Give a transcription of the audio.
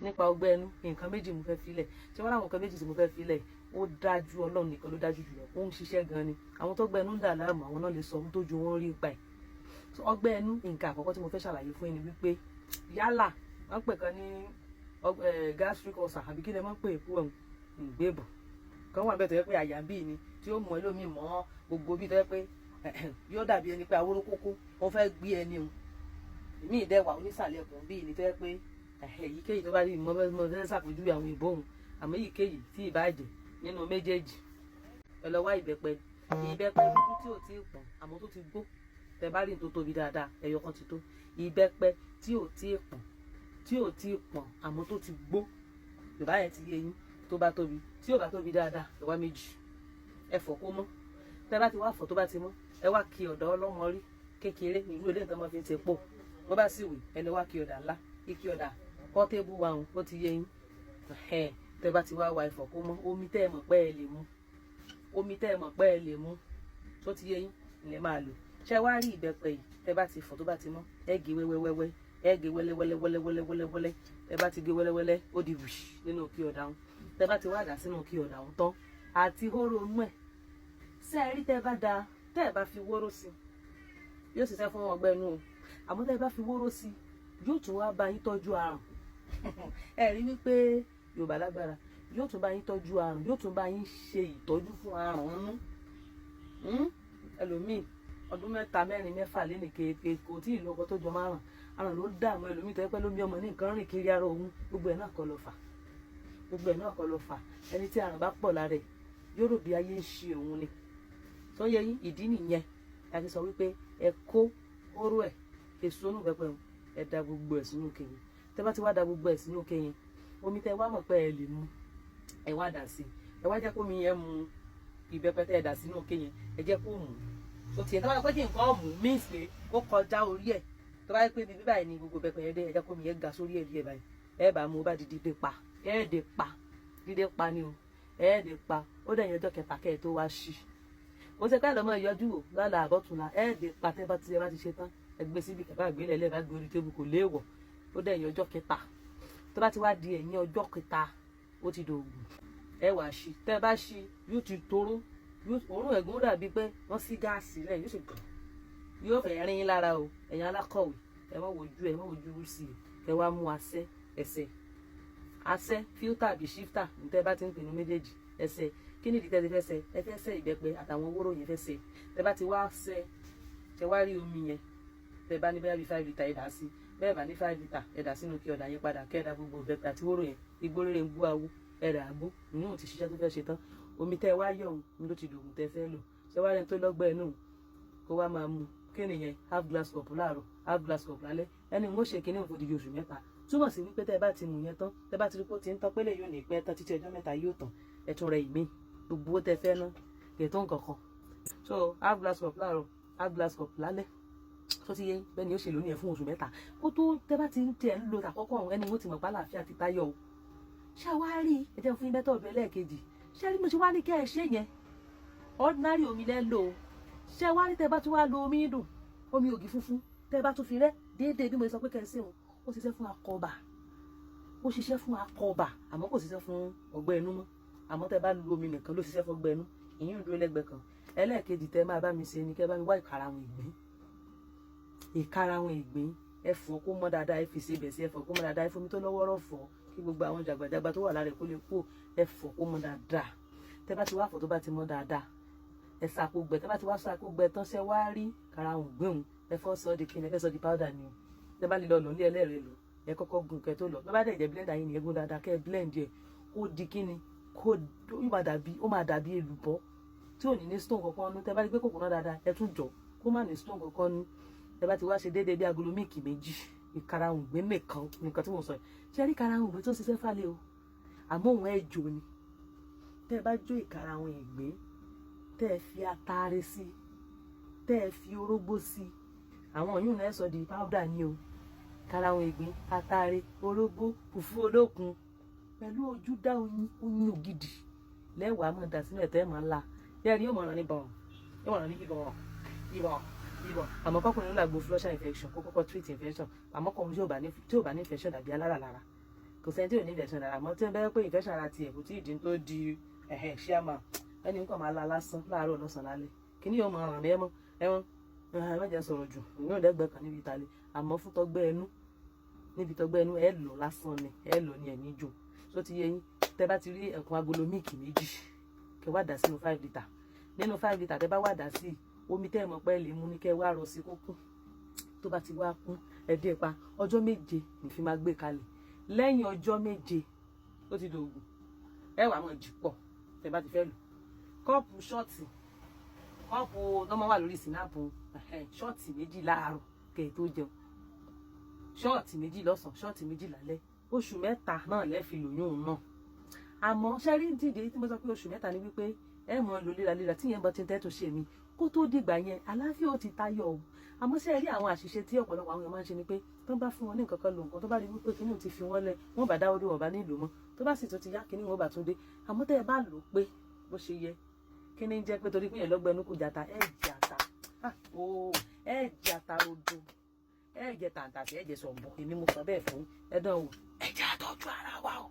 nípa ọgbẹ́ ẹnu nǹkan méjì mo fẹ́ filẹ̀ ṣé wọ́n láwọn nǹkan méjì tí mo fẹ́ filẹ̀ ó dájú Ọlọ́run nìkan ló dájú jùlọ ó ń ṣiṣẹ́ gan ni àwọn tó gbẹ́ ẹnu ń dà láàmú àwọn náà lè sọ ohun tó ju wọn rí pa ẹ̀ ọgbẹ́ ẹnu nǹkan àkọ́kọ́ tí mo fẹ́ ṣàlàyé fún ẹni wípé yálà wọ́n pè kan ní gastric ulcer àbí kí ni wọ́n pè é kú ẹ̀hún ìgbébọ̀ kan wà bẹ́ẹ̀ tó yẹ pé àyà bíi ni tí ó mọ ẹlòmíì mọ́ gbogbo bíi tó yẹ pé yóò dàbí ẹni pé awóró kókó wọ́n fẹ́ gbé ẹni o èmi ìdẹ́wà onísàlẹ̀ ọ̀gbọ̀n bíi ni tó yẹ pé èyíkéyìí tó bá rí mo fẹ́ ṣàpèjúwe àwọn ìbòhùn àmọ́ èyíkéyìí tí ìbàjẹ́ nínú méjèèjì ẹ lọ wá ìbẹ́pẹ dúdú tí ò tí ì pọ̀n àmọ́ tó ti gbó tẹ bá rí ní tó tóbi dáadáa ẹyọ kan ti tó ìbẹ́pẹ tí ò tí ì pọ̀n àmọ́ tó ti gbó yorùbá yẹn ti yé yín tó bá tóbi tí ò bá tóbi dáadáa ẹ wá méjì ẹ fọ̀ kó mọ́ tẹ bá ti wá fọ̀ tó bá ti mọ́ ẹ wá kí ọ̀dà ọlọ́mọ rí kékeré ìlú ilé ìtàn máa fi ń ṣe pò bó bá sì wì ẹni wá kí ọ̀dà ńlá kí ọ̀dà pọ́tébù wa hùn ó ti yé yín tẹ bá ti wá wa ẹ̀fọ̀ kó mọ́ omi tẹ́ ẹ mọ̀ pé ẹ lè mú tó ti yé yín ilẹ̀ máa lò ṣé wá rí ìbẹ́pẹ yìí tẹ bá ti fọ̀ tó bá ti mọ́ ẹ gé wẹ́wẹ́wẹ́wẹ́ ẹ gé wẹ́lẹ́wẹ́lẹ́wẹ́lẹ́wẹ́lẹ́ tẹ bá ti gé wẹ́lẹ́wẹ́lẹ́ ó di wùṣ nínú kí ọ̀dà hùn tẹ bá ti wá dà sínú kí ọ̀dà hùn tán àti hóró inú ẹ̀ ṣé ẹ rí tẹ ẹ bá fi wóró sí yóò ṣiṣẹ́ fún ọgbẹ́ inú o àmọ́ tẹ ẹ bá fi wóró sí yóò tún wá bá yín tọ́jú àrùn ẹ rí wípé Yorùbá lágbára yóò tún bá yín tọ́jú àrùn yóò tún bá yín ṣe ìtọ́jú fún àrùn nínú ẹlòmíì ọdún 3 4 5 lẹ́nu kéèké kò tí ì lọ́kọ tó jọ márùn àrùn ló dààmú ẹlòmíì tó yẹ pé lómi ọmọ ní nǹkan rìn kiri ara òun gbogbo ẹ̀ náà kọ́ ló fà ẹni tí àrùn bá pọ̀ lára ẹ̀ yóò rò bí ayé ń ṣe òun ni tó yẹ yín ìdí nìyẹn a ti sọ wípé ẹ kó hóró ẹ̀ èso inú pẹpẹ ẹ da gbogbo ẹ̀ sínú kẹyìn tẹ bá ti wá da gbogbo ẹ̀ sínú kẹyìn omi tẹ wá mọ̀ pé ẹ lè mu ẹ wá dà sí ẹ wá jẹ́ kó mi yẹn mu ìbẹ́pẹ tẹ ẹ dà sínú kẹyìn ẹ jẹ́ kó mu tó tiẹ̀ tó bá yẹ pé kí nǹkan mú means pé ó kọjá orí ẹ̀ tó bá yẹ pé bíbí báyìí ni gbogbo bẹ́pẹ yẹn dé ẹ jẹ́ kó mi yẹn ga sórí ẹ̀ díẹ̀ báyìí ẹ bá mu bá di dídé pa dídé pa ni o ẹ dé pa ó dẹ̀ yẹn ọjọ́ kẹta kẹ́ ẹ tó wá ṣí ó ṣe ká lọ́mọ ìyọjú wò lálẹ́ àbọ̀túnla ẹ dé pa tẹ́ bá ti ṣe tán ẹ gbé síbi kẹfà àgbélé ẹ lẹ́ẹ̀bá gbé orí tébù kò léèwọ̀ ó dẹ̀ yẹn ọjọ́ kẹta tó bá ti wá di ẹ̀yìn ọjọ́ kẹta ó ti dògùn ẹ wá ṣí tẹ́ bá ṣí yóò ti toró òórùn ẹ̀gún dàbí pé wọ́n sí gáàsì lẹ̀ yóò sì gbọ̀n yóò fẹ́ rin yín lára o ẹ̀yin alákọ̀wé ẹ má wojú sí i ẹ wá mú asẹ́ fíltà àbí ṣíftà ní tẹ́ bá ti ń pinnu méjèèjì ẹsẹ̀ kí ni ìdí tẹ́ ti fẹ́ sẹ́ ẹ fẹ́ sẹ́ ìbẹ́pẹ àtàwọn wóró yẹn fẹ́ sẹ́ tẹ́ bá ti wá sẹ́ tẹ́ wá rí omi yẹn tẹ́ bá ní bẹ́ẹ̀ bí 5 litre ẹ dà sí bẹ́ẹ̀ bá ní 5 litre ẹ dà sínú kí ọ̀dà yẹn padà kẹ́ẹ̀dá gbogbo ìbẹ́pẹ àti wóró yẹn igbó rere ń bú awó ẹ̀rẹ̀ àgbó ìyóò ti ṣiṣẹ́ tó fẹ́ ṣe tán omi tẹ́ wá yọ̀ ohun ló ti dògùn tẹ́ fẹ́ lò ṣé wá rẹ̀ tó lọ́gbẹ́ inú kó wá máa mu kí nìyẹn half glass cup láàárọ̀ half glass cup lálẹ́ ẹni wọ́n ṣe kíní òfòdìdì oṣù 3 túmọ̀ sí wípé tẹ́ bá ti mú yẹn tán tẹ́ bá ti rí pé ó ti ń tán pélé yóò ní pẹ́ tán títí ọjọ́ 3 yóò tán ẹ tún rẹ ìgbín gbogbo owó tẹ́ fẹ́ ná kẹtọ́ nǹkan kan so half glass cup láàárọ̀ half glass cup lálẹ́ tó ti yẹ bẹ́ẹ̀ ni ó ṣe lónìí ẹ̀ fún oṣù 3 kó tó tẹ́ bá ti ń tẹ̀ ń lo tàkọ́kọ́ ọ̀hún ẹni wọ́n ti mọ̀ pálá àfíà ti táyọ̀ o ṣàwárí ẹ̀jẹ̀ fún ibẹ̀ tó ọ̀bẹ lẹ́ẹ̀kejì ṣé rí mo ṣe wá ní kẹ́ ẹ ṣe yẹn ordinary omi lẹ́ lò ó ṣé wá rí tẹ́ bá tún wá lo omi dùn omi ògì funfun tẹ́ bá tún fi rẹ́ déédéé bí mo sọ pé kẹ́ ẹ ṣe òun ó ṣiṣẹ́ fún akọbà àmọ́ kò ṣiṣẹ́ fún ọgbẹ́ inú mọ́ àmọ́ tẹ́ bá lo omi nìkan ló ṣiṣẹ́ fún ọgbẹ́ inú ìyún dúró lẹ́gbẹ̀ẹ́ kan ẹlẹ́ẹ̀kejì tẹ́ máa bá mi ṣe ni kẹ́ bá mi wá ìkarahun ìgbín ẹ fọ̀ kó mọ́ dáadáa ẹ fi ṣe bẹ̀ sí ẹ fọ̀ kó mọ́ dáadáa ẹ fomi tó lọ́wọ́rọ́ fọ̀ kí gbogbo àwọn jàgbàjàgbà tó wà lára ẹ kó lè kó ẹ fọ̀ kó mọ́ dáadáa tẹ́ bá ti wá fọ̀ tó bá ti mọ́ dáadáa ẹ sàkó gbẹ tẹ́ bá ti wá sàkó gbẹ tán ṣe wá rí karahun gbẹ̀hùn ẹ fọ́ sọ di kíni ẹ fẹ́ sọ di powder ni o tẹ́ bá lè lọ ní ẹlẹ́rìí lò ẹ kọ́kọ́ gun kẹ́ tó lọ bá dẹ̀ jẹ́ blender yìí ni ẹ gún dáadáa kẹ́ ẹ blend ẹ kó di kíni kó ó máa dàbí èlùbọ́ tí ò ní stone kankan nú tẹ́ bá rí pé kòkòrò dáadáa ẹ tún jọ kó má ní stone kankan nú tẹ́ bá ti wá ṣe déédéé bí agolo míìkì 2 ìkarahun gbé nìkan nǹkan tí mo sọ yìí ṣe rí ìkarahun gbé tó ṣiṣẹ́ fálẹ̀ o àmọ́ òun ẹ jò ni tẹ́ bá jó ìkarahun ìgbín tẹ́ ẹ fi ataare sí tẹ́ ẹ fi orógbó sí àwọn yìí náà sọ di powder ni o ìkarahun ìgbín ataare orógbó fùfú olókun pẹ̀lú ojú dá oyin ògidì lẹ́wàá mọ̀ dà sínú ẹ̀tẹ́ mọ̀ ńlá yẹ́rì yóò mọ̀ràn ní bọ̀n yóò mọ̀ràn ní ìbọn àmọ́ kọ́kùnrin ló làgbo flusher infection kó kọ́kọ́ treat infection àmọ́ kọ́kùnrin tí ò bá ní infection dàbí alára lára kò sẹ́ni tí ò ní infection ara àmọ́ tí wọ́n bẹ́ẹ̀ pé infection ara tiẹ̀ kò tí ì dín tó di ṣíàmà ẹni nǹkan máa la lásán láàárọ̀ lọ́sàn-án lálẹ́ kí ni yóò máa ràn mí ẹ̀wọ̀n mẹ́jẹ sọ̀rọ̀ jù ìyóò dẹ́gbẹ́ kan níbi ìtàlẹ̀ àmọ́ fún tọgbẹ́ ẹnu níbi tọgbẹ́ ẹnu ẹ lọ lásán ni ẹ lọ ní ẹ̀mí jò tó ti yé yín tẹ bá ti rí ẹ̀kún agolo míìkì méjì kẹ wá dà sínú 5 litre nínú 5 litre tẹ bá wá dà sí omi tẹ́ ẹ mọ̀ pé lè mú ní kẹ wá rọ sí kó kún tó bá ti wá kún ẹ dé pa ọjọ́ méje ní fi máa gbé kalẹ̀ lẹ́yìn ọjọ́ méje ó ti dògùn ẹ wà mọ̀ jì pọ̀ tẹ bá ti fẹ́ lò kọ́ọ̀pù ṣọ́ọ̀tì kọ́ọ̀pù tó máa wà lórí sinapu ṣọ́ọ̀tì méjì láàárọ̀ kẹ̀ tó jẹun ṣọ́ọ̀tì méjì lọ́sàn ṣọ́ọ̀tì méjì lálẹ́ oṣù mẹ́ta náà lẹ́ fi lòyún náà àmọ́ ṣẹ́rí dìde tí mo sọ pé oṣù mẹ́ta ni wípé ẹ mọ̀ lò léraléra tí yẹn bọ́ ti ń tẹ́tù ṣe mí kó tó dìgbà yẹn àlàáfíà ó ti tayọ o àmọ́ ṣẹ́rí àwọn àṣìṣe tí ọ̀pọ̀lọpọ̀ àwọn èèyàn máa ń ṣe ni pé tó bá fún wọn ní nǹkan kan lò nǹkan tó bá rí wípé kíní ti fi wọ́n lẹ̀ wọ́n bá dáwọ́ dé wọ́n bá nílò mọ́ tó bá sì tún ti yá kíní wọn bá tún dé àmọ́ tẹ́ ẹ bá lò pé bó ṣe yẹ kíní ń jẹ́ pé torí pé yẹn lọ́gbẹ́nu kò jata ẹ jata rodo ẹ jẹ tàǹtàṣì ẹ jẹ sọ̀bọ̀ èmi mo sọ bẹ́ẹ̀ fún ẹ dán wò ẹ jẹ́ àtọ́jú ara wa o.